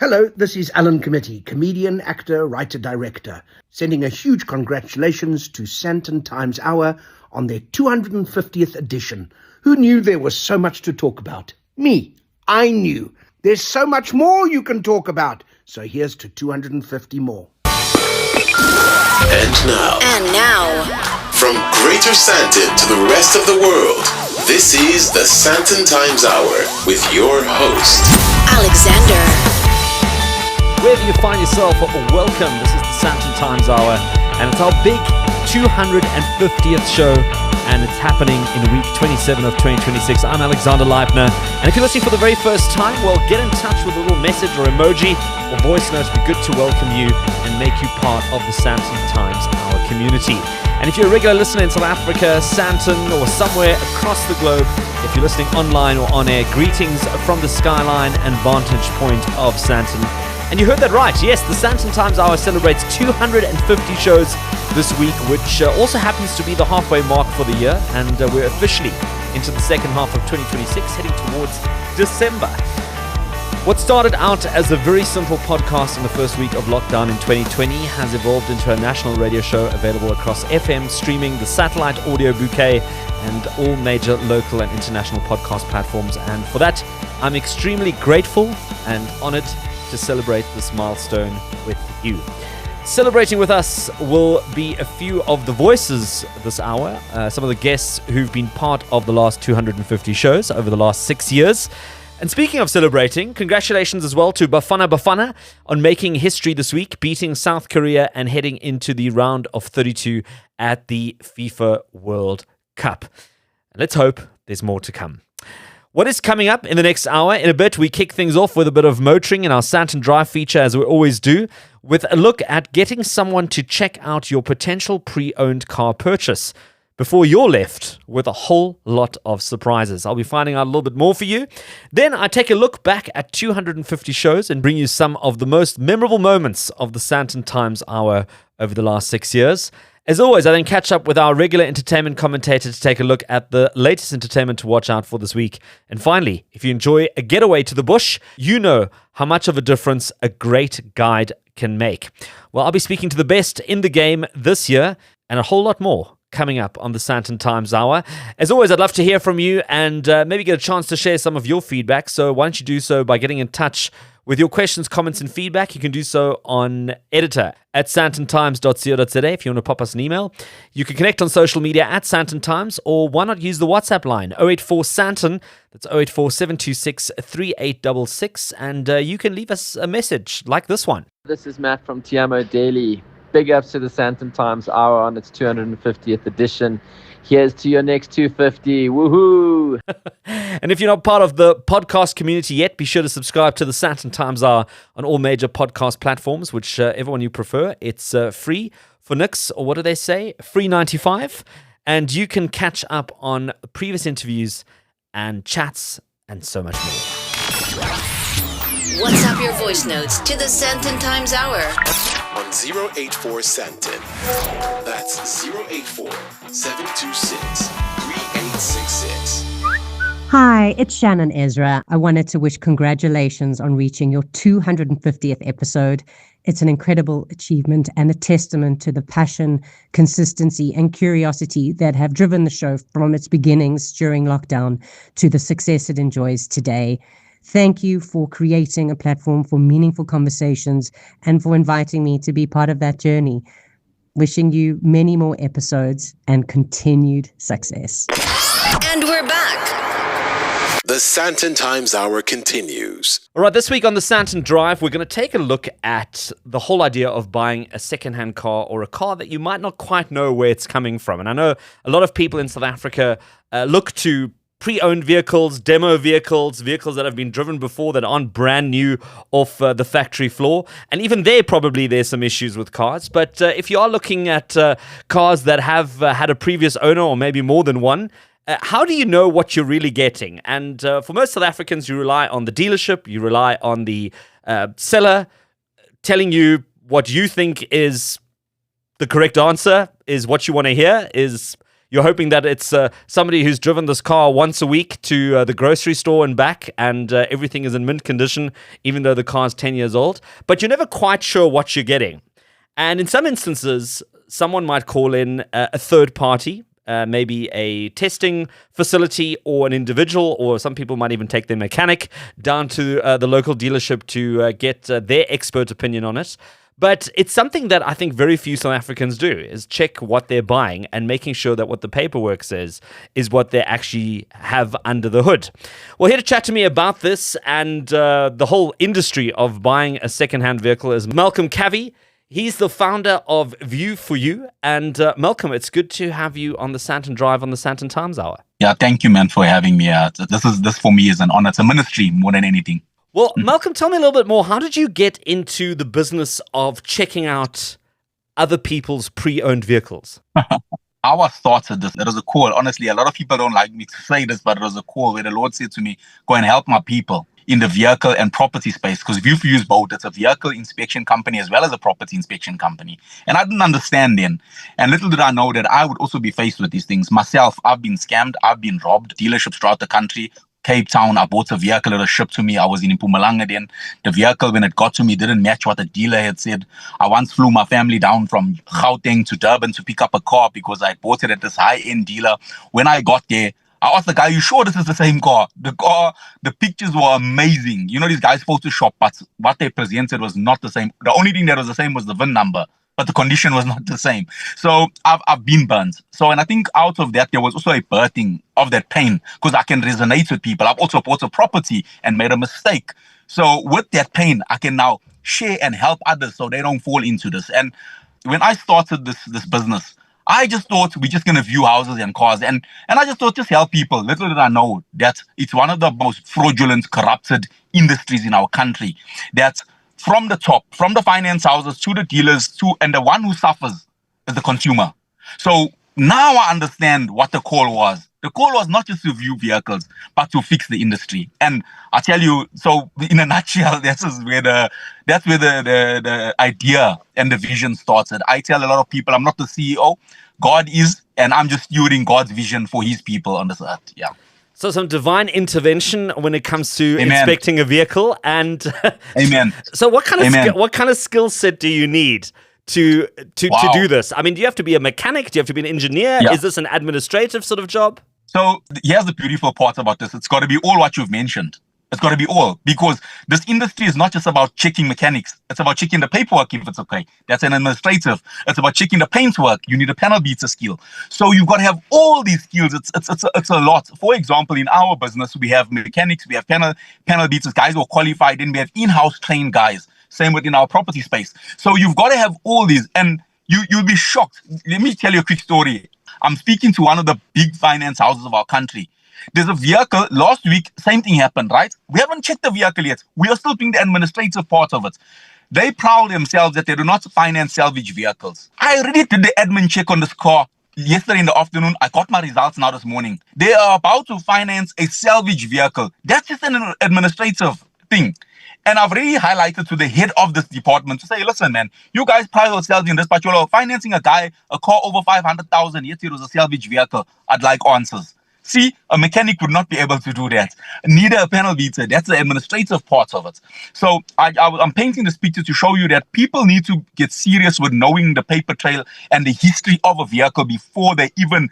Hello, this is Alan Committee, comedian, actor, writer, director, sending a huge congratulations to Sandton Times Hour on their 250th edition. Who knew there was so much to talk about? Me. I knew. There's so much more you can talk about. So here's to 250 more. And now, from Greater Sandton to the rest of the world, this is the Sandton Times Hour with your host, Alexander. Wherever you find yourself, welcome. This is the Sandton Times Hour, and it's our big 250th show, and it's happening in week 27 of 2026. I'm Alexander Leibner, and if you're listening for the very first time, well, get in touch with a little message or emoji or voice note. It'd be good to welcome you and make you part of the Sandton Times Hour community. And if you're a regular listener in South Africa, Sandton, or somewhere across the globe, if you're listening online or on air, greetings from the skyline and vantage point of Sandton. And you heard that right. Yes, the Sandton Times Hour celebrates 250 shows this week, which also happens to be the halfway mark for the year. And we're officially into the second half of 2026, heading towards December. What started out as a very simple podcast in the first week of lockdown in 2020 has evolved into a national radio show available across FM, streaming, the satellite audio bouquet, and all major local and international podcast platforms. And for that, I'm extremely grateful and honored to celebrate this milestone with you. Celebrating with us will be a few of the voices this hour, some of the guests who've been part of the last 250 shows over the last 6 years. And speaking of celebrating, congratulations as well to Bafana on making history this week, beating South Korea and heading into the round of 32 at the FIFA World Cup. Let's hope there's more to come. What is coming up in the next hour? In a bit, we kick things off with a bit of motoring in our Sandton Drive feature, as we always do, with a look at getting someone to check out your potential pre-owned car purchase before you're left with a whole lot of surprises. I'll be finding out a little bit more for you. Then I take a look back at 250 shows and bring you some of the most memorable moments of the Sandton Times Hour over the last 6 years. As always, I then catch up with our regular entertainment commentator to take a look at the latest entertainment to watch out for this week. And finally, if you enjoy a getaway to the bush, you know how much of a difference a great guide can make. Well, I'll be speaking to the best in the game this year and a whole lot more coming up on the Sandton Times Hour. As always, I'd love to hear from you and maybe get a chance to share some of your feedback. So why don't you do so by getting in touch with your questions, comments, and feedback. You can do so on editor at sandtontimes.co.za if you want to pop us an email. You can connect on social media at Sandton Times, or why not use the WhatsApp line 084 Sandton. That's 084 726 3866, and you can leave us a message like this one. This is Matt from Tiamo Daily. Big ups to the Sandton Times Hour on its 250th edition. Here's to your next 250. Woohoo! And if you're not part of the podcast community yet, be sure to subscribe to the Sandton Times Hour on all major podcast platforms, whichever one you prefer. It's free for nix, or what do they say? Free 95. And you can catch up on previous interviews and chats and so much more. WhatsApp your voice notes to the Sandton Times Hour on 084 Sandton. That's 084 726 3866. Hi, it's Shannon Ezra. I wanted to wish congratulations on reaching your 250th episode. It's an incredible achievement and a testament to the passion, consistency, and curiosity that have driven the show from its beginnings during lockdown to the success it enjoys today. Thank you for creating a platform for meaningful conversations and for inviting me to be part of that journey. Wishing you many more episodes and continued success. And we're back. The Sandton Times Hour continues. All right, this week on the Sandton Drive, we're going to take a look at the whole idea of buying a second-hand car, or a car that you might not quite know where it's coming from. And I know a lot of people in South Africa look to pre-owned vehicles, demo vehicles, vehicles that have been driven before that aren't brand new off the factory floor. And even there, probably there's some issues with cars. But if you are looking at cars that have had a previous owner, or maybe more than one, how do you know what you're really getting? And for most South Africans, you rely on the dealership, you rely on the seller telling you what you think is the correct answer, is what you want to hear, is You're hoping that it's somebody who's driven this car once a week to the grocery store and back, and everything is in mint condition, even though the car's 10 years old. But you're never quite sure what you're getting. And in some instances, someone might call in a third party, maybe a testing facility or an individual, or some people might even take their mechanic down to the local dealership to get their expert opinion on it. But it's something that I think very few South Africans do, is check what they're buying and making sure that what the paperwork says is what they actually have under the hood. Well, here to chat to me about this and the whole industry of buying a second-hand vehicle is Malcolm Cavie. He's the founder of View for You. And Malcolm, it's good to have you on the Sandton Drive on the Sandton Times Hour. Yeah, thank you, man, for having me. This for me is an honor. It's a ministry more than anything. Well, Malcolm, tell me a little bit more. How did you get into the business of checking out other people's pre-owned vehicles? How I started this, there was a call. Honestly, a lot of people don't like me to say this, but it was a call where the Lord said to me, go and help my people in the vehicle and property space, because View for You is both. It's a vehicle inspection company as well as a property inspection company. And I didn't understand then. And little did I know that I would also be faced with these things. Myself, I've been scammed. I've been robbed. Dealerships throughout the country. Cape Town, I bought a vehicle that was shipped to me. I was in Mpumalanga then. The vehicle, when it got to me, didn't match what the dealer had said. I once flew my family down from Gauteng to Durban to pick up a car because I bought it at this high-end dealer. When I got there, I asked the guy, you sure this is the same car? The pictures were amazing. You know, these guys Photoshop, but what they presented was not the same. The only thing that was the same was the VIN number, but the condition was not the same. So I've been burnt. So, and I think out of that, there was also a birthing of that pain because I can resonate with people. I've also bought a property and made a mistake. So with that pain, I can now share and help others so they don't fall into this. And when I started this business, I just thought we're just going to view houses and cars. And I just thought just help people. Little did I know that it's one of the most fraudulent, corrupted industries in our country. That from the top, from the finance houses to the dealers, and the one who suffers is the consumer. So now I understand what the call was. The call was not just to view vehicles, but to fix the industry. And I tell you, so in a nutshell, that's where the idea and the vision started. I tell a lot of people, I'm not the CEO, God is, and I'm just stewarding God's vision for his people on this earth. Yeah. So some divine intervention when it comes to Amen. Inspecting a vehicle. And Amen. So what kind of skill set do you need to do this? I mean, do you have to be a mechanic? Do you have to be an engineer? Yeah. Is this an administrative sort of job? So here's the beautiful part about this. It's got to be all what you've mentioned. It's got to be all, because this industry is not just about checking mechanics. It's about checking the paperwork if it's okay. That's an administrative. It's about checking the paintwork. You need a panel beater skill. So you've got to have all these skills. It's a lot. For example, in our business, we have mechanics, we have panel beaters, guys who are qualified, and we have in-house trained guys. Same within our property space. So you've got to have all these, and you'll be shocked. Let me tell you a quick story. I'm speaking to one of the big finance houses of our country. There's a vehicle, last week, same thing happened, right? We haven't checked the vehicle yet. We are still doing the administrative part of it. They proud themselves that they do not finance salvage vehicles. I already did the admin check on this car yesterday in the afternoon. I got my results now this morning. They are about to finance a salvage vehicle. That's just an administrative thing. And I've already highlighted to the head of this department to say, listen, man, you guys pride yourselves in this, but you're financing a car over 500,000, yet it was a salvage vehicle. I'd like answers. See, a mechanic would not be able to do that. Neither a panel beater. That's the administrative part of it. So I'm painting this picture to show you that people need to get serious with knowing the paper trail and the history of a vehicle before they even,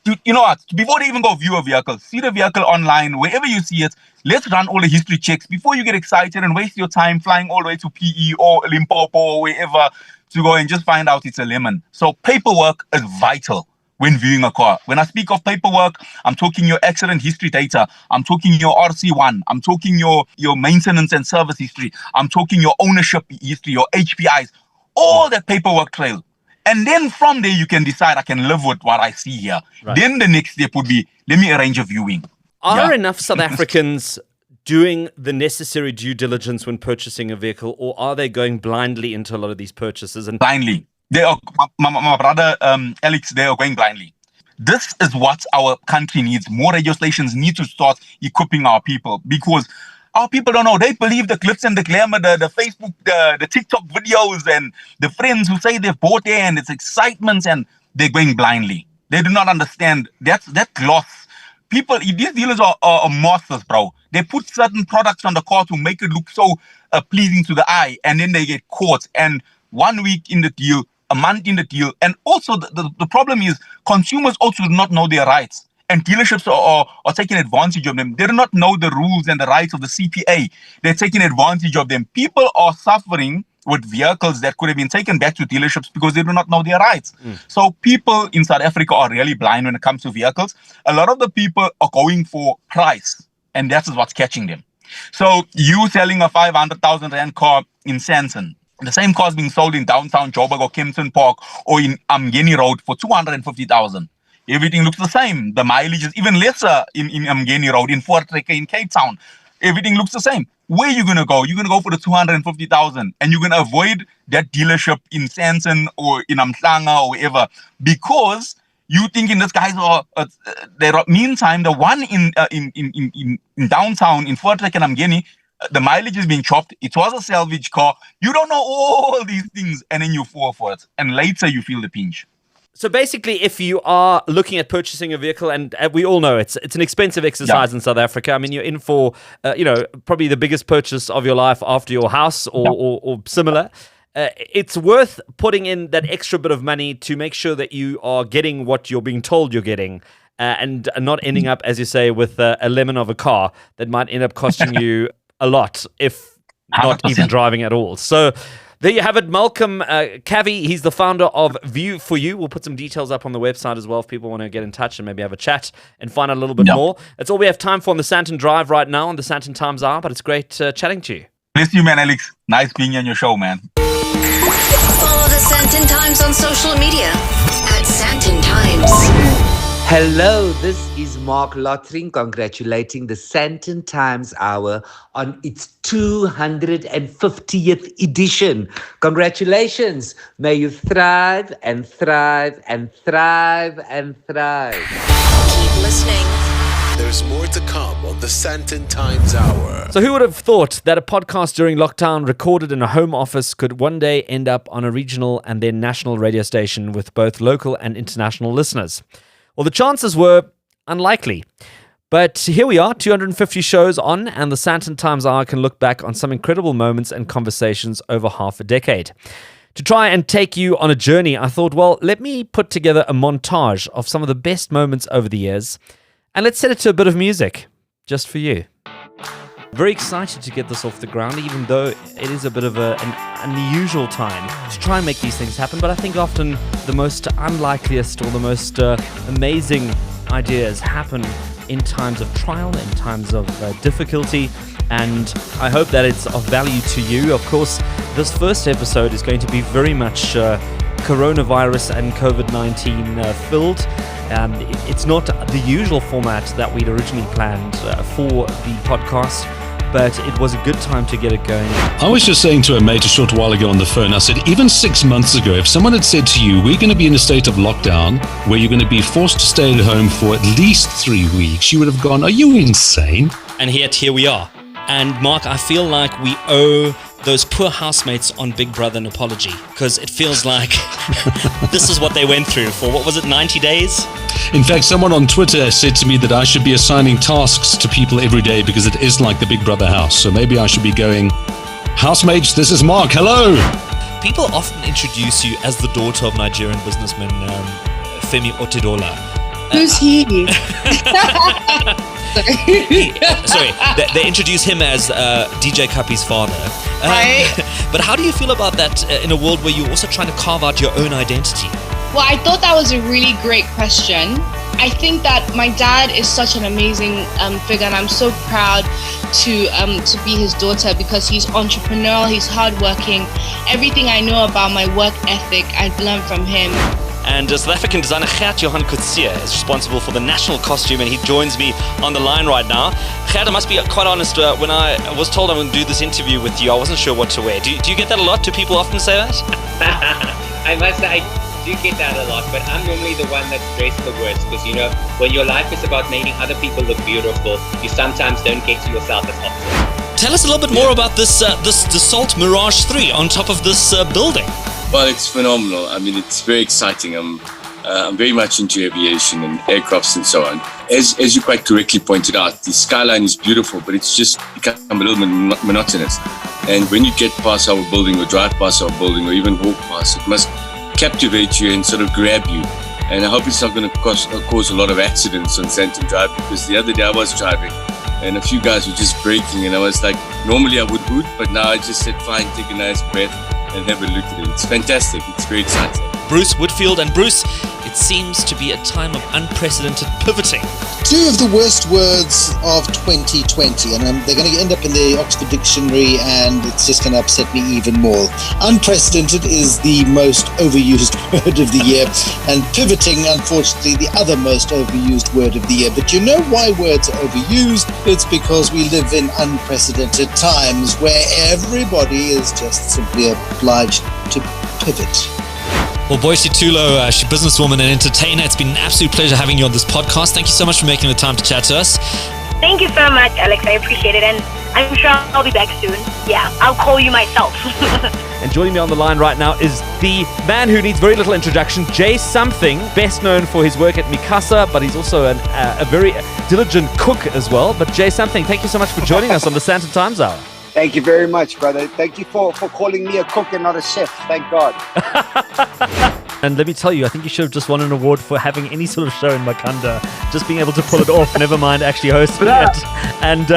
before they even go view a vehicle. See the vehicle online, wherever you see it. Let's run all the history checks before you get excited and waste your time flying all the way to PE or Limpopo or wherever to go and just find out it's a lemon. So paperwork is vital when viewing a car. When I speak of paperwork, I'm talking your accident history data. I'm talking your RC1. I'm talking your maintenance and service history. I'm talking your ownership history, your HPIs, all that paperwork trail. And then from there, you can decide I can live with what I see here. Right. Then the next step would be, let me arrange a viewing. Are enough South Africans doing the necessary due diligence when purchasing a vehicle, or are they going blindly into a lot of these purchases? And blindly. They are, my brother, Alex, they are going blindly. This is what our country needs. More radio stations need to start equipping our people, because our people don't know. They believe the glitz and the glamour, the Facebook, the TikTok videos, and the friends who say they've bought there and it's excitement, and they're going blindly. They do not understand. That gloss. People, these dealers are masters, bro. They put certain products on the car to make it look so pleasing to the eye, and then they get caught. And 1 week in the deal, a month in the deal. And also the problem is consumers also do not know their rights. And dealerships are taking advantage of them. They do not know the rules and the rights of the CPA. They're taking advantage of them. People are suffering with vehicles that could have been taken back to dealerships because they do not know their rights. So people in South Africa are really blind when it comes to vehicles. A lot of the people are going for price, and that is what's catching them. So you selling a 500,000 Rand car in Sandton, the same car is being sold in downtown Joburg or Kempton Park or in Umgeni Road for 250,000. Everything looks the same. The mileage is even lesser in Umgeni Road, in Voortrekker, in Cape Town. Everything looks the same. Where are you going to go? You're going to go for the 250,000, and you're going to avoid that dealership in Sandton or in Amhlanga or wherever because you thinking these guys are. Meantime, the one in downtown in Voortrekker and Umgeni, the mileage is being chopped. It was a salvage car. You don't know all these things, and then you fall for it, and later you feel the pinch. So basically, if you are looking at purchasing a vehicle, and we all know it's an expensive exercise in South Africa. I mean, you're in for, probably the biggest purchase of your life after your house or similar. It's worth putting in that extra bit of money to make sure that you are getting what you're being told you're getting and not ending up, as you say, with a lemon of a car that might end up costing you a lot, if not 100%. even driving at all. So there you have it, Malcolm Cavie. He's the founder of View for You. We'll put some details up on the website as well if people want to get in touch and maybe have a chat and find out a little bit more. That's all we have time for on the Sandton Drive right now on the Sandton Times Hour, but it's great chatting to you. Bless you, man, Alex. Nice being on your show, man. Follow the Sandton Times on social media at Sandton Times. Hello, this is Mark Lottering congratulating the Sandton Times Hour on its 250th edition. Congratulations. May you thrive and thrive and thrive and thrive. Keep listening. There's more to come on the Sandton Times Hour. So who would have thought that a podcast during lockdown recorded in a home office could one day end up on a regional and then national radio station with both local and international listeners? Well, the chances were unlikely. But here we are, 250 shows on, and the Sandton Times Hour can look back on some incredible moments and conversations over half a decade. To try and take you on a journey, I thought, well, let me put together a montage of some of the best moments over the years, and let's set it to a bit of music, just for you. Very excited to get this off the ground, even though it is a bit of an unusual time to try and make these things happen. But I think often the most unlikeliest or the most amazing ideas happen in times of trial, in times of difficulty. And I hope that it's of value to you. Of course, this first episode is going to be very much coronavirus and COVID-19 filled. It's not the usual format that we'd originally planned for the podcast, but it was a good time to get it going. I was just saying to a mate a short while ago on the phone, I said, even 6 months ago, if someone had said to you, we're going to be in a state of lockdown where you're going to be forced to stay at home for at least 3 weeks, you would have gone, are you insane? And yet here we are. And Mark, I feel like we owe those poor housemates on Big Brother an apology, because it feels like this is what they went through for, what was it, 90 days? In fact, someone on Twitter said to me that I should be assigning tasks to people every day because it is like the Big Brother house. So maybe I should be going, housemates, this is Mark, hello! People often introduce you as the daughter of Nigerian businessman Femi Otedola. Who's he? Sorry, they introduce him as DJ Kapi's father. Right. But how do you feel about that in a world where you're also trying to carve out your own identity? Well, I thought that was a really great question. I think that my dad is such an amazing figure, and I'm so proud to be his daughter because he's entrepreneurial, he's hardworking. Everything I know about my work ethic, I've learned from him. And South African designer Gert Johan Coetzee is responsible for the national costume, and he joins me on the line right now. Gert, I must be quite honest, when I was told I'm going to do this interview with you, I wasn't sure what to wear. Do you get that a lot? Do people often say that? I must say, I do get that a lot, but I'm normally the one that's dressed the worst because, you know, when your life is about making other people look beautiful, you sometimes don't get to yourself as often. Tell us a little bit more about this Dassault Mirage 3 on top of this building. Well, it's phenomenal. I mean, it's very exciting. I'm very much into aviation and aircrafts and so on. As you quite correctly pointed out, the skyline is beautiful, but it's just become a little monotonous. And when you get past our building or drive past our building or even walk past, it must captivate you and sort of grab you. And I hope it's not going to cause a lot of accidents on Sandton Drive, because the other day I was driving and a few guys were just braking, and I was like, normally I would hoot, but now I just said, fine, take a nice breath and have a look at it. It's fantastic. It's very exciting. Bruce Whitfield. And Bruce, it seems to be a time of unprecedented pivoting. Two of the worst words of 2020, and they're going to end up in the Oxford Dictionary, and it's just going to upset me even more. Unprecedented is the most overused word of the year, and pivoting, unfortunately, the other most overused word of the year. But you know why words are overused? It's because we live in unprecedented times where everybody is just simply obliged to pivot. Well, Boyce Tulo, she's a businesswoman and entertainer. It's been an absolute pleasure having you on this podcast. Thank you so much for making the time to chat to us. Thank you so much, Alex. I appreciate it. And I'm sure I'll be back soon. Yeah, I'll call you myself. And joining me on the line right now is the man who needs very little introduction, Jay Something, best known for his work at Mikasa, but he's also a very diligent cook as well. But Jay Something, thank you so much for joining us on the Sandton Times Hour. Thank you very much, brother. Thank you for calling me a cook and not a chef. Thank God. And let me tell you, I think you should have just won an award for having any sort of show in Makanda. Just being able to pull it off, never mind actually hosting it. And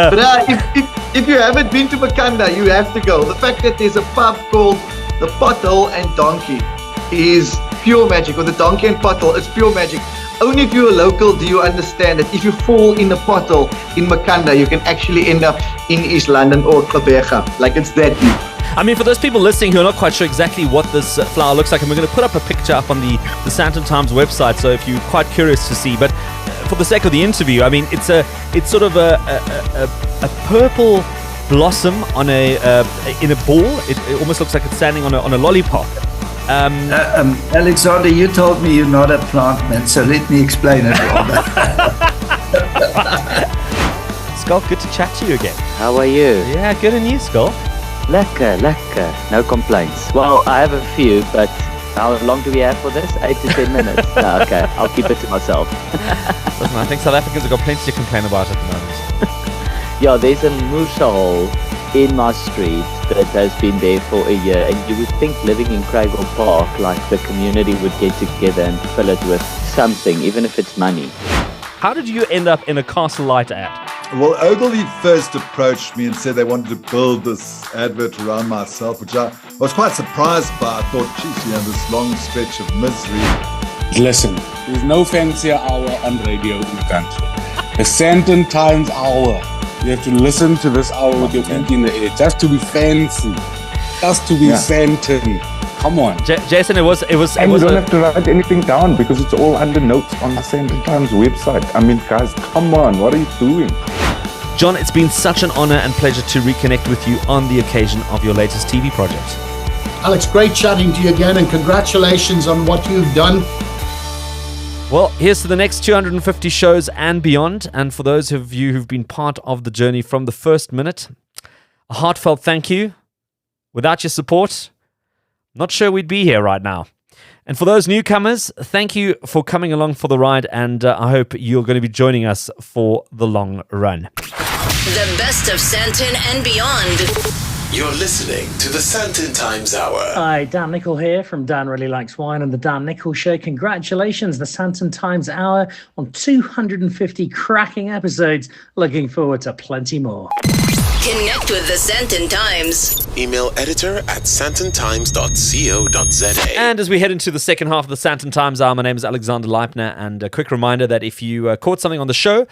if you haven't been to Makanda, you have to go. The fact that there's a pub called the Pothole and Donkey is pure magic. Or the Donkey and Pothole, it's pure magic. Only if you're a local do you understand that if you fall in a pothole in Makanda, you can actually end up in East London or Cavie. Like, it's that deep. I mean, for those people listening who are not quite sure exactly what this flower looks like, and we're going to put up a picture up on the Sandton Times website, so if you're quite curious to see, but for the sake of the interview, I mean, it's sort of a purple blossom on in a ball. It almost looks like it's standing on a lollipop. Alexander, you told me you're not a plant man, so let me explain it rather. Skull, good to chat to you again. How are you? Yeah, good, and you, Skull? Lekker. No complaints. Well, I have a few, but how long do we have for this? 8 to 10 minutes? No, okay, I'll keep it to myself. Listen, I think South Africans have got plenty to complain about at the moment. Yeah, there's a Musa hole in my street that has been there for a year, and you would think living in Craigle Park, like the community would get together and fill it with something, even if it's money. How did you end up in a Castle Light ad? Well, Ogilvy first approached me and said they wanted to build this advert around myself, which I was quite surprised by. I thought, geez, this long stretch of misery. Listen, there's no fancier hour on radio in the country. The Sandton Times Hour. You have to listen to this hour with your feet in the air, just to be fancy, just to be Sandton. Come on, Jason. It was. And you don't have to write anything down because it's all under notes on the Sandton Times website. I mean, guys, come on, what are you doing? John, it's been such an honor and pleasure to reconnect with you on the occasion of your latest TV project. Alex, great chatting to you again, and congratulations on what you've done. Well, here's to the next 250 shows and beyond. And for those of you who've been part of the journey from the first minute, a heartfelt thank you. Without your support, not sure we'd be here right now. And for those newcomers, thank you for coming along for the ride, and I hope you're going to be joining us for the long run. The best of Sandton and beyond. You're listening to the Sandton Times Hour. Hi, Dan Nicol here from Dan Really Likes Wine and the Dan Nicol Show. Congratulations, the Sandton Times Hour on 250 cracking episodes. Looking forward to plenty more. Connect with the Sandton Times. Email editor at sandtontimes.co.za. And as we head into the second half of the Sandton Times Hour, my name is Alexander Leipner, and a quick reminder that if you caught something on the show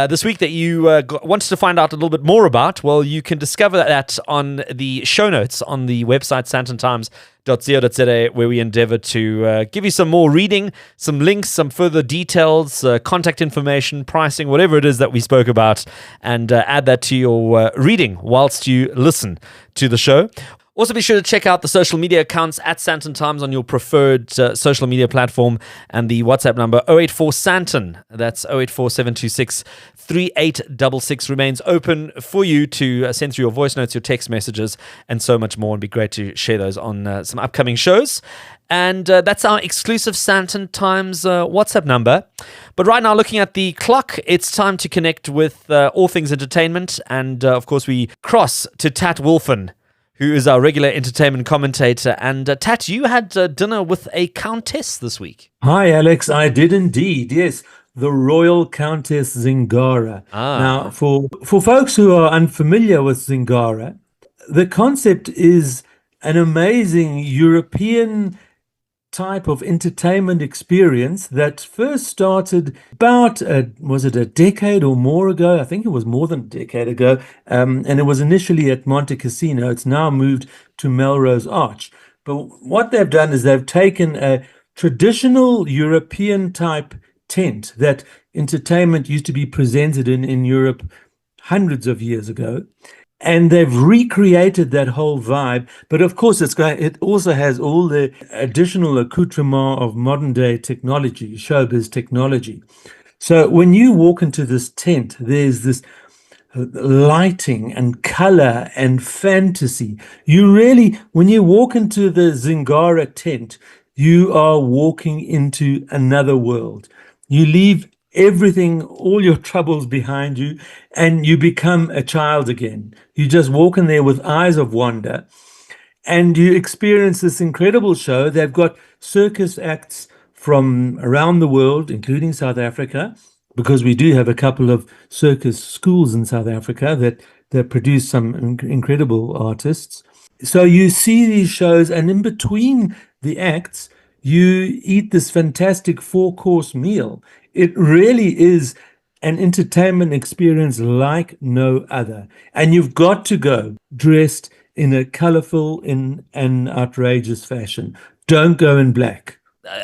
this week that you wanted to find out a little bit more about, well, you can discover that on the show notes on the website sandtontimes.co.za, where we endeavor to give you some more reading, some links, some further details, contact information, pricing, whatever it is that we spoke about, and add that to your reading whilst you listen to the show. Also, be sure to check out the social media accounts at Sandton Times on your preferred social media platform, and the WhatsApp number 084 Sandton. That's 084 726 3866 remains open for you to send through your voice notes, your text messages, and so much more. It'd be great to share those on some upcoming shows. And that's our exclusive Sandton Times WhatsApp number. But right now, looking at the clock, it's time to connect with all things entertainment. And of course, we cross to Tat Wolfen, who is our regular entertainment commentator. And Tat, you had dinner with a countess this week. Hi, Alex. I did indeed. Yes, the Royal Countess Zingara. Now, for folks who are unfamiliar with Zingara, the concept is an amazing European type of entertainment experience that first started about, was it a decade or more ago? I think it was more than a decade ago. And it was initially at Monte Cassino. It's now moved to Melrose Arch. But what they've done is they've taken a traditional European type tent that entertainment used to be presented in Europe hundreds of years ago. And they've recreated that whole vibe. But of course, it also has all the additional accoutrement of modern day technology, showbiz technology. So when you walk into this tent, there's this lighting and color and fantasy. You really, when you walk into the Zingara tent, you are walking into another world. You leave everything, all your troubles behind you, and you become a child again. You just walk in there with eyes of wonder, and you experience this incredible show. They've got circus acts from around the world, including South Africa, because we do have a couple of circus schools in South Africa that produce some incredible artists. So you see these shows, and in between the acts, you eat this fantastic 4-course meal. It really is an entertainment experience like no other. And you've got to go dressed in a colorful, in an outrageous fashion. Don't go in black.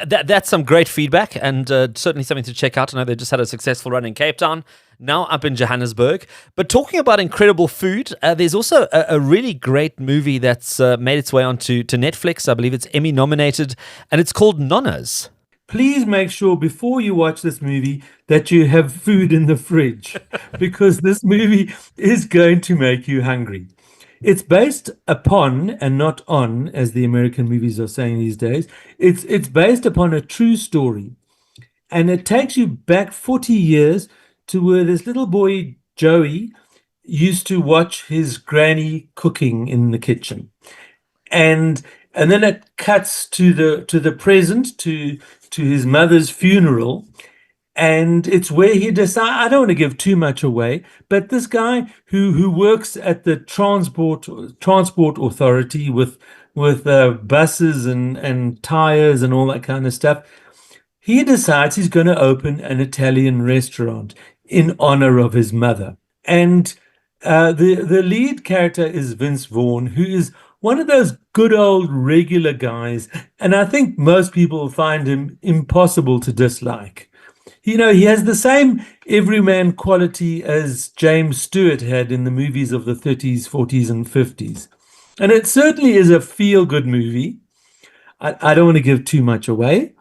That's some great feedback, and certainly something to check out. I know they just had a successful run in Cape Town, now up in Johannesburg. But talking about incredible food, there's also a really great movie that's made its way onto Netflix. I believe it's Emmy nominated, and it's called Nonnas. Please make sure before you watch this movie that you have food in the fridge, because this movie is going to make you hungry. It's based upon, and not on, as the American movies are saying these days, it's based upon a true story. And it takes you back 40 years to where this little boy, Joey, used to watch his granny cooking in the kitchen. And then it cuts to the present, to his mother's funeral, and it's where he decides, I don't want to give too much away, but this guy who works at the transport authority with buses and tires and all that kind of stuff, he decides he's going to open an Italian restaurant in honor of his mother. And the lead character is Vince Vaughn, who is one of those good old regular guys, and I think most people find him impossible to dislike. You know, he has the same everyman quality as James Stewart had in the movies of the 30s, 40s, and 50s. And it certainly is a feel-good movie. I don't want to give too much away,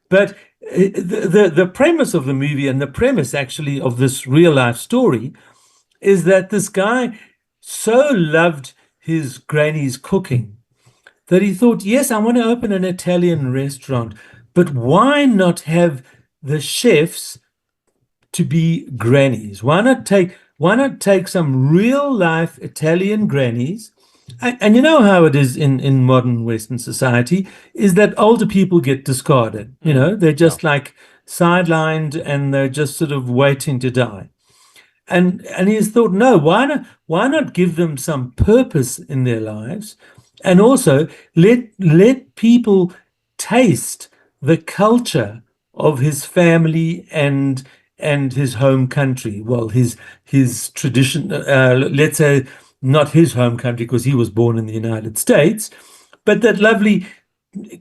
but the premise of the movie, and the premise actually of this real-life story, is that this guy so loved his granny's cooking that he thought, yes, I want to open an Italian restaurant, but why not have the chefs to be grannies? Why not take some real life Italian grannies? And you know how it is in modern Western society, is that older people get discarded. You know, they're just like sidelined, and they're just sort of waiting to die. And he's thought, no, why not give them some purpose in their lives, and also let people taste the culture of his family and his home country. Well, his tradition, let's say not his home country because he was born in the United States, but that lovely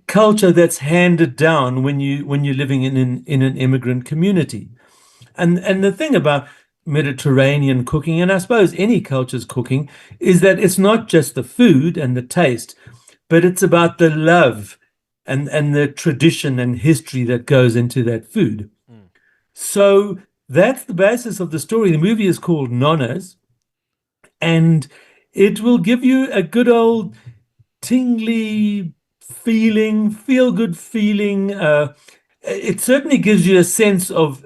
culture that's handed down when you're living in an immigrant community. And the thing about Mediterranean cooking, and I suppose any culture's cooking, is that it's not just the food and the taste, but it's about the love and the tradition and history that goes into that food. So that's the basis of the story. The movie is called Nonnas, and it will give you a good old tingly feeling, feel-good feeling. It certainly gives you a sense of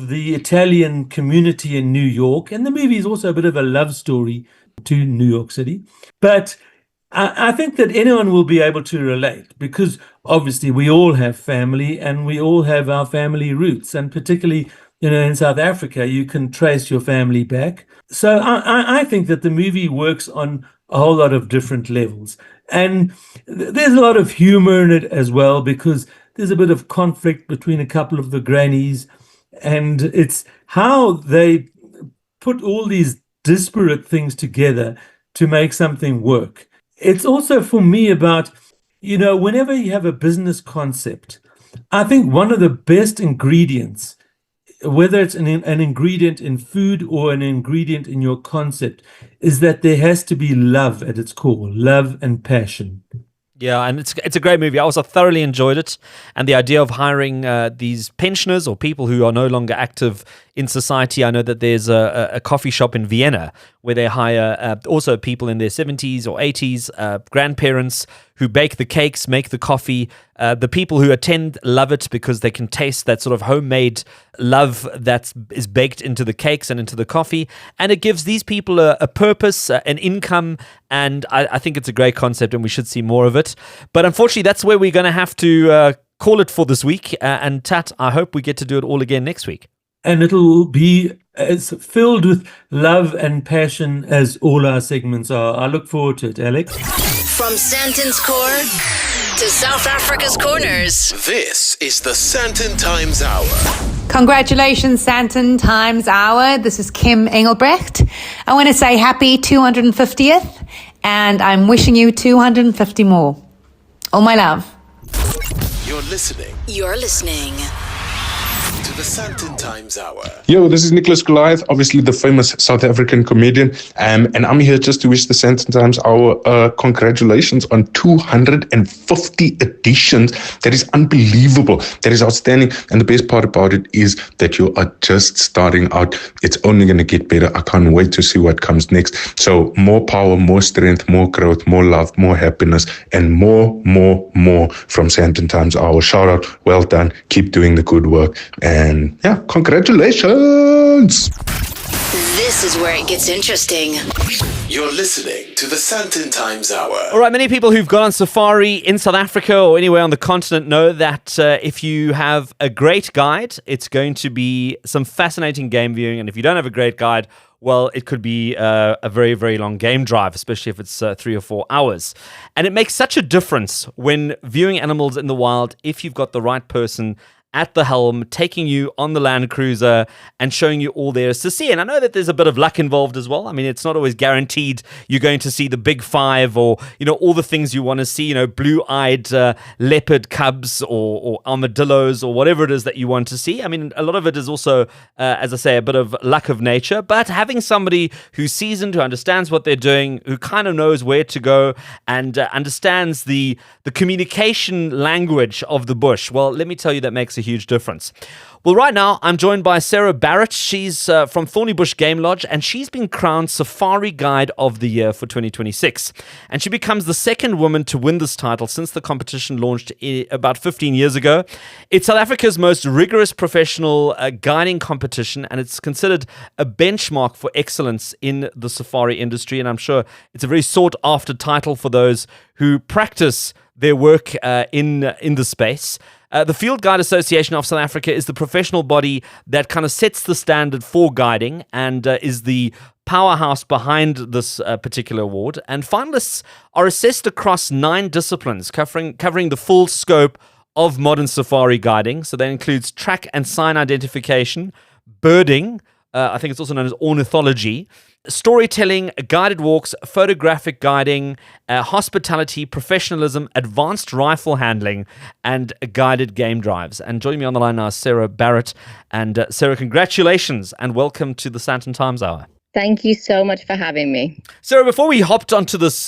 the Italian community in New York. And the movie is also a bit of a love story to New York City. But I think that anyone will be able to relate, because obviously we all have family and we all have our family roots. And particularly, in South Africa, you can trace your family back. So I think that the movie works on a whole lot of different levels. And there's a lot of humor in it as well, because there's a bit of conflict between a couple of the grannies, and it's how they put all these disparate things together to make something work. It's also, for me, about, whenever you have a business concept, I think one of the best ingredients, whether it's an ingredient in food or an ingredient in your concept, is that there has to be love at its core, love and passion. Yeah, and it's a great movie. I also thoroughly enjoyed it. And the idea of hiring these pensioners or people who are no longer active in society. I know that there's a coffee shop in Vienna where they hire also people in their 70s or 80s, grandparents who bake the cakes, make the coffee. The people who attend love it because they can taste that sort of homemade love that is baked into the cakes and into the coffee. And it gives these people a purpose, an income, and I think it's a great concept and we should see more of it. But unfortunately, that's where we're going to have to call it for this week. And Tat, I hope we get to do it all again next week. And it'll be as filled with love and passion as all our segments are. I look forward to it, Alex. From Sandton's core to South Africa's corners. This is the Sandton Times Hour. Congratulations, Sandton Times Hour. This is Kim Engelbrecht. I want to say happy 250th, and I'm wishing you 250 more. All my love. You're listening to the Sandton Times Hour. Yo, this is Nicholas Goliath, obviously the famous South African comedian, and I'm here just to wish the Sandton Times Hour congratulations on 250 editions. That is unbelievable. That is outstanding. And the best part about it is that you are just starting out. It's only going to get better. I can't wait to see what comes next. So more power, more strength, more growth, more love, more happiness, and more from Sandton Times Hour. Shout out, well done. Keep doing the good work. And yeah, congratulations. This is where it gets interesting. You're listening to the Sandton Times Hour. All right, many people who've gone on safari in South Africa or anywhere on the continent know that if you have a great guide, it's going to be some fascinating game viewing. And if you don't have a great guide, well, it could be a very, very long game drive, especially if it's 3 or 4 hours. And it makes such a difference when viewing animals in the wild if you've got the right person at the helm, taking you on the Land Cruiser and showing you all there is to see. And I know that there's a bit of luck involved as well. I mean, it's not always guaranteed you're going to see the big five or, all the things you want to see, blue-eyed leopard cubs or armadillos or whatever it is that you want to see. I mean, a lot of it is also, as I say, a bit of luck of nature, but having somebody who's seasoned, who understands what they're doing, who kind of knows where to go and understands the communication language of the bush, well, let me tell you, that makes a huge difference. Well, right now, I'm joined by Sarah Barratt. She's from Thornybush Game Lodge, and she's been crowned Safari Guide of the Year for 2026. And she becomes the second woman to win this title since the competition launched about 15 years ago. It's South Africa's most rigorous professional guiding competition, and it's considered a benchmark for excellence in the safari industry. And I'm sure it's a very sought-after title for those who practice their work in the space. The Field Guide Association of South Africa is the professional body that kind of sets the standard for guiding and is the powerhouse behind this particular award. And finalists are assessed across 9 disciplines, covering the full scope of modern safari guiding. So that includes track and sign identification, birding, I think it's also known as ornithology, storytelling, guided walks, photographic guiding, hospitality, professionalism, advanced rifle handling, and guided game drives. And joining me on the line now is Sarah Barratt. And Sarah, congratulations and welcome to the Sandton Times Hour. Thank you so much for having me. Sarah, before we hopped onto this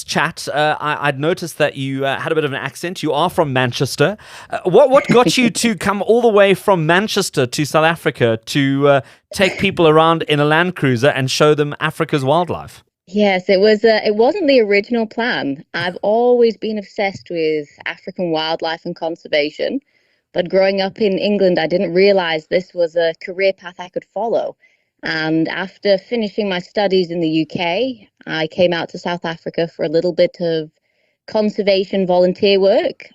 chat, I'd noticed that you had a bit of an accent. You are from Manchester. What got you to come all the way from Manchester to South Africa to take people around in a Land Cruiser and show them Africa's wildlife? Yes, it wasn't the original plan. I've always been obsessed with African wildlife and conservation, but growing up in England, I didn't realize this was a career path I could follow. And after finishing my studies in the UK, I came out to South Africa for a little bit of conservation volunteer work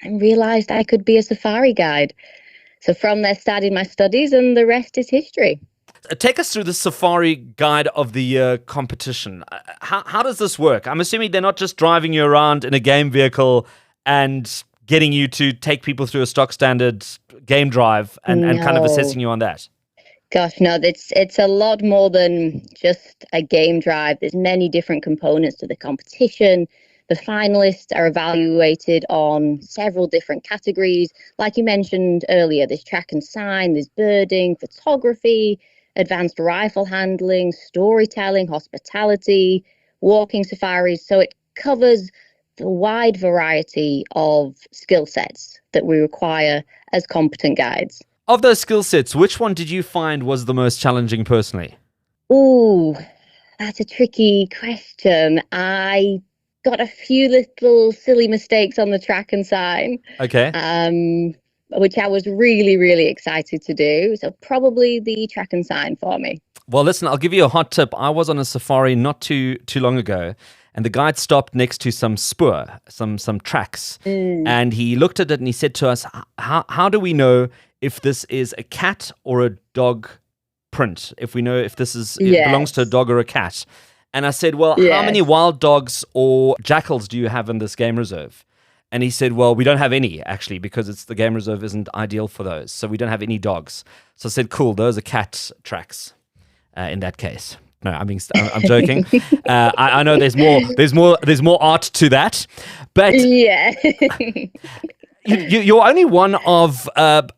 and realized I could be a safari guide. So from there started my studies and the rest is history. Take us through the Safari Guide of the Year competition. How does this work? I'm assuming they're not just driving you around in a game vehicle and getting you to take people through a stock standard game drive and kind of assessing you on that. Gosh, no, it's a lot more than just a game drive. There's many different components to the competition. The finalists are evaluated on several different categories. Like you mentioned earlier, there's track and sign, there's birding, photography, advanced rifle handling, storytelling, hospitality, walking safaris. So it covers the wide variety of skill sets that we require as competent guides. Of those skill sets, which one did you find was the most challenging personally? Ooh, that's a tricky question. I got a few little silly mistakes on the track and sign. Okay. Which I was really, really excited to do. So probably the track and sign for me. Well, listen, I'll give you a hot tip. I was on a safari not too long ago, and the guide stopped next to some spoor, some tracks. And he looked at it and he said to us, how do we know if this is a cat or a dog print? If we know if this is it belongs to a dog or a cat. And I said, well, how many wild dogs or jackals do you have in this game reserve? And he said, well, we don't have any, actually, because the game reserve isn't ideal for those. So we don't have any dogs. So I said, cool, those are cat tracks in that case. No, I'm joking. I know there's more art to that, but yeah. You're only one of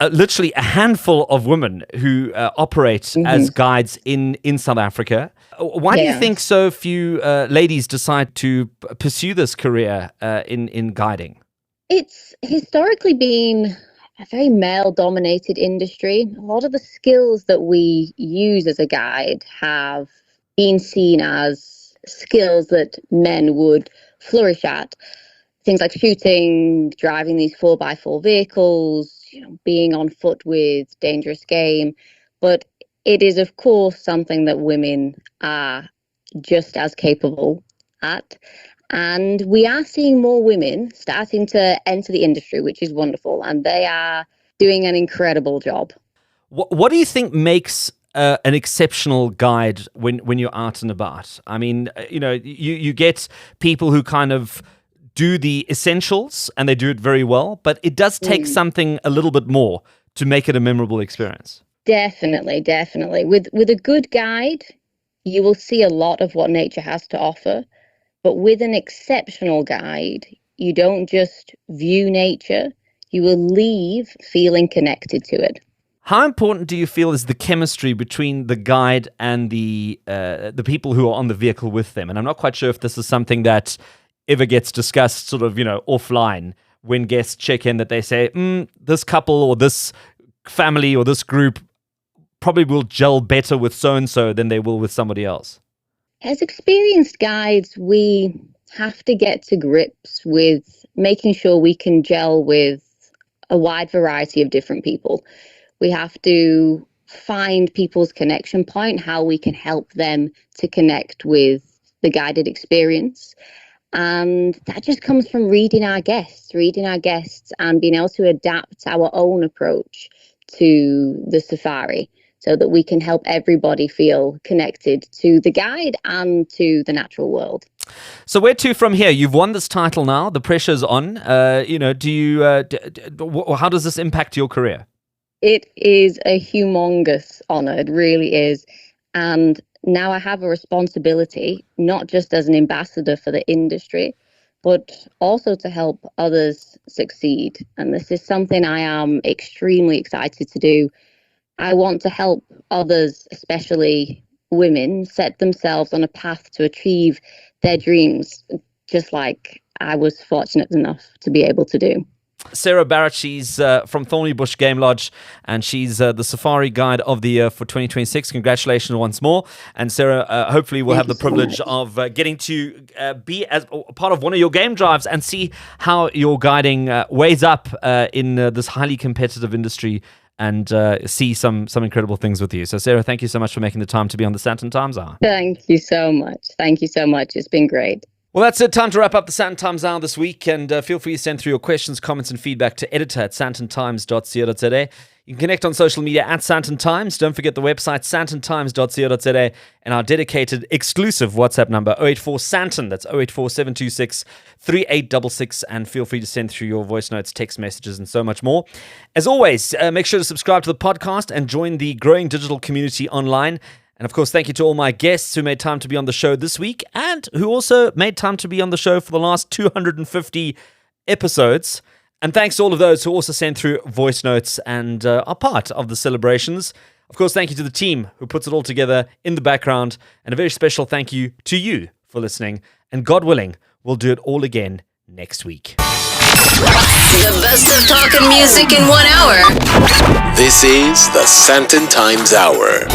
literally a handful of women who operate as guides in South Africa. Why do you think so few ladies decide to pursue this career in guiding? It's historically been a very male-dominated industry. A lot of the skills that we use as a guide have been seen as skills that men would flourish at. Things like shooting, driving these 4x4 vehicles, being on foot with dangerous game. But it is, of course, something that women are just as capable at. And we are seeing more women starting to enter the industry, which is wonderful. And they are doing an incredible job. What do you think makes an exceptional guide when you're out and about? I mean, you get people who kind of do the essentials and they do it very well, but it does take something a little bit more to make it a memorable experience. Definitely. With a good guide, you will see a lot of what nature has to offer. But with an exceptional guide, you don't just view nature, you will leave feeling connected to it. How important do you feel is the chemistry between the guide and the people who are on the vehicle with them? And I'm not quite sure if this is something that ever gets discussed sort of, offline when guests check in, that they say, this couple or this family or this group probably will gel better with so-and-so than they will with somebody else. As experienced guides, we have to get to grips with making sure we can gel with a wide variety of different people. We have to find people's connection point, how we can help them to connect with the guided experience. And that just comes from reading our guests and being able to adapt our own approach to the safari so that we can help everybody feel connected to the guide and to the natural world. So where to from here? You've won this title now. The pressure's on. How does this impact your career? It is a humongous honor. It really is. And now I have a responsibility, not just as an ambassador for the industry, but also to help others succeed. And this is something I am extremely excited to do. I want to help others, especially women, set themselves on a path to achieve their dreams, just like I was fortunate enough to be able to do. Sarah Barratt, she's from Thorny Bush Game Lodge, and she's the Safari Guide of the Year for 2026. Congratulations once more. And Sarah, hopefully we'll have the privilege of getting to be as part of one of your game drives and see how your guiding weighs up in this highly competitive industry, and see some incredible things with you. So Sarah, thank you so much for making the time to be on the Sandton Times Hour. Thank you so much. Thank you so much. It's been great. Well, that's it. Time to wrap up the Sandton Times Hour this week. And feel free to send through your questions, comments, and feedback to editor@sandtontimes.co.za. You can connect on social media at Sandton Times. Don't forget the website, sandtontimes.co.za, and our dedicated exclusive WhatsApp number, 084 Sandton. That's 084 726 3866. And feel free to send through your voice notes, text messages, and so much more. As always, make sure to subscribe to the podcast and join the growing digital community online. And of course, thank you to all my guests who made time to be on the show this week and who also made time to be on the show for the last 250 episodes. And thanks to all of those who also sent through voice notes and are part of the celebrations. Of course, thank you to the team who puts it all together in the background. And a very special thank you to you for listening. And God willing, we'll do it all again next week. The best of talk and music in 1 hour. This is the Sandton Times Hour.